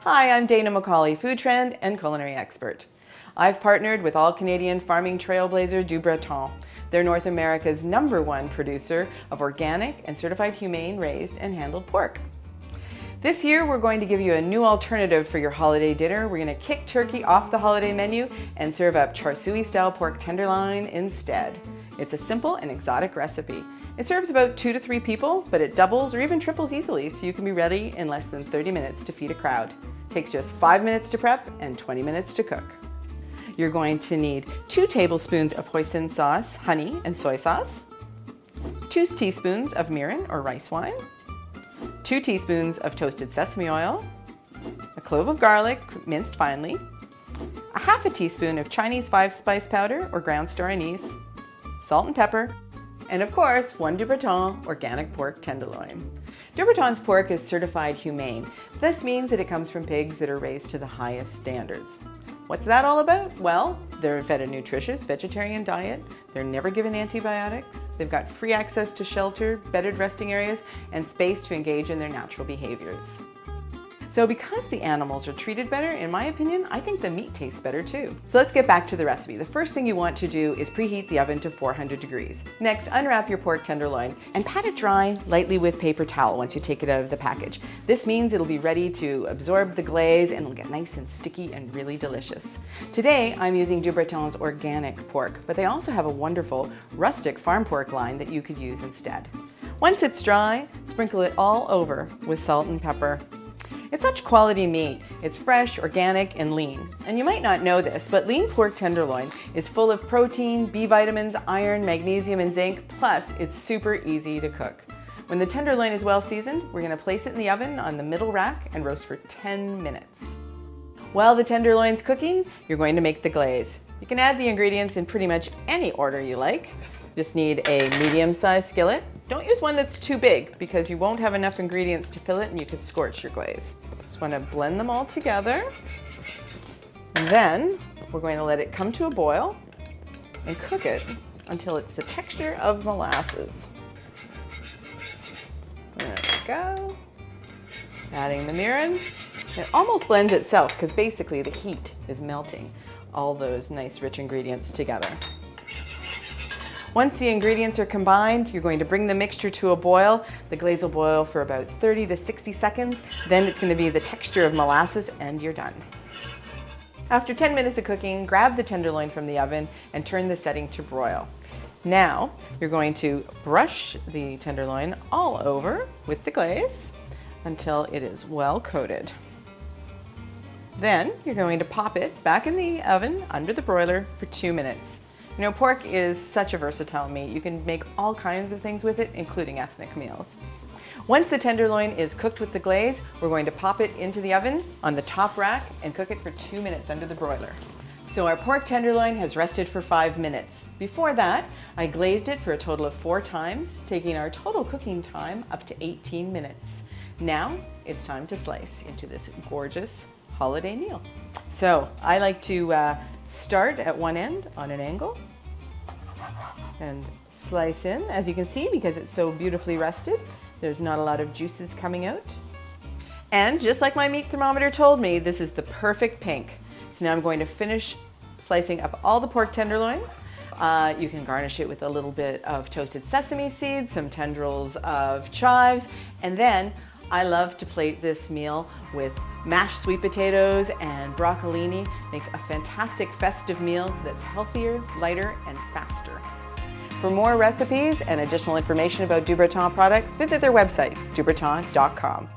Hi, I'm Dana McCauley, food trend and culinary expert. I've partnered with all-Canadian farming trailblazer duBreton. They're North America's #1 producer of organic and certified humane raised and handled pork. This year, we're going to give you a new alternative for your holiday dinner. We're going to kick turkey off the holiday menu and serve up Char Siu style pork tenderloin instead. It's a simple and exotic recipe. It serves about 2 to 3 people, but it doubles or even triples easily, so you can be ready in less than 30 minutes to feed a crowd. It takes just 5 minutes to prep and 20 minutes to cook. You're going to need 2 tablespoons of hoisin sauce, honey, and soy sauce, 2 teaspoons of mirin or rice wine, 2 teaspoons of toasted sesame oil, a clove of garlic minced finely, a half a teaspoon of Chinese 5-spice powder or ground star anise, salt and pepper, and of course, 1 duBreton organic pork tenderloin. duBreton's pork is certified humane. This means that it comes from pigs that are raised to the highest standards. What's that all about? Well, they're fed a nutritious vegetarian diet, they're never given antibiotics, they've got free access to shelter, bedded resting areas, and space to engage in their natural behaviors. So because the animals are treated better, in my opinion, I think the meat tastes better too. So let's get back to the recipe. The first thing you want to do is preheat the oven to 400 degrees. Next, unwrap your pork tenderloin and pat it dry lightly with paper towel once you take it out of the package. This means it'll be ready to absorb the glaze and it'll get nice and sticky and really delicious. Today, I'm using duBreton's organic pork, but they also have a wonderful rustic farm pork line that you could use instead. Once it's dry, sprinkle it all over with salt and pepper. It's such quality meat. It's fresh, organic, and lean. And you might not know this, but lean pork tenderloin is full of protein, B vitamins, iron, magnesium, and zinc, plus it's super easy to cook. When the tenderloin is well seasoned, we're going to place it in the oven on the middle rack and roast for 10 minutes. While the tenderloin's cooking, you're going to make the glaze. You can add the ingredients in pretty much any order you like. Just need a medium-sized skillet. Don't use one that's too big because you won't have enough ingredients to fill it and you could scorch your glaze. Just want to blend them all together. And then we're going to let it come to a boil and cook it until it's the texture of molasses. There we go. Adding the mirin. It almost blends itself because basically the heat is melting all those nice rich ingredients together. Once the ingredients are combined, you're going to bring the mixture to a boil. The glaze will boil for about 30 to 60 seconds. Then it's going to be the texture of molasses and you're done. After 10 minutes of cooking, grab the tenderloin from the oven and turn the setting to broil. Now, you're going to brush the tenderloin all over with the glaze until it is well coated. Then you're going to pop it back in the oven under the broiler for 2 minutes. You know, pork is such a versatile meat. You can make all kinds of things with it, including ethnic meals. Once the tenderloin is cooked with the glaze, we're going to pop it into the oven on the top rack and cook it for 2 minutes under the broiler. So our pork tenderloin has rested for 5 minutes. Before that, I glazed it for a total of 4 times, taking our total cooking time up to 18 minutes. Now it's time to slice into this gorgeous holiday meal. So I like to start at one end on an angle and slice in. As you can see, because it's so beautifully rested, there's not a lot of juices coming out. And just like my meat thermometer told me, this is the perfect pink. So now I'm going to finish slicing up all the pork tenderloin. You can garnish it with a little bit of toasted sesame seeds, some tendrils of chives, and then I love to plate this meal with mashed sweet potatoes and broccolini. Makes a fantastic festive meal that's healthier, lighter, and faster. For more recipes and additional information about duBreton products, visit their website, duBreton.com.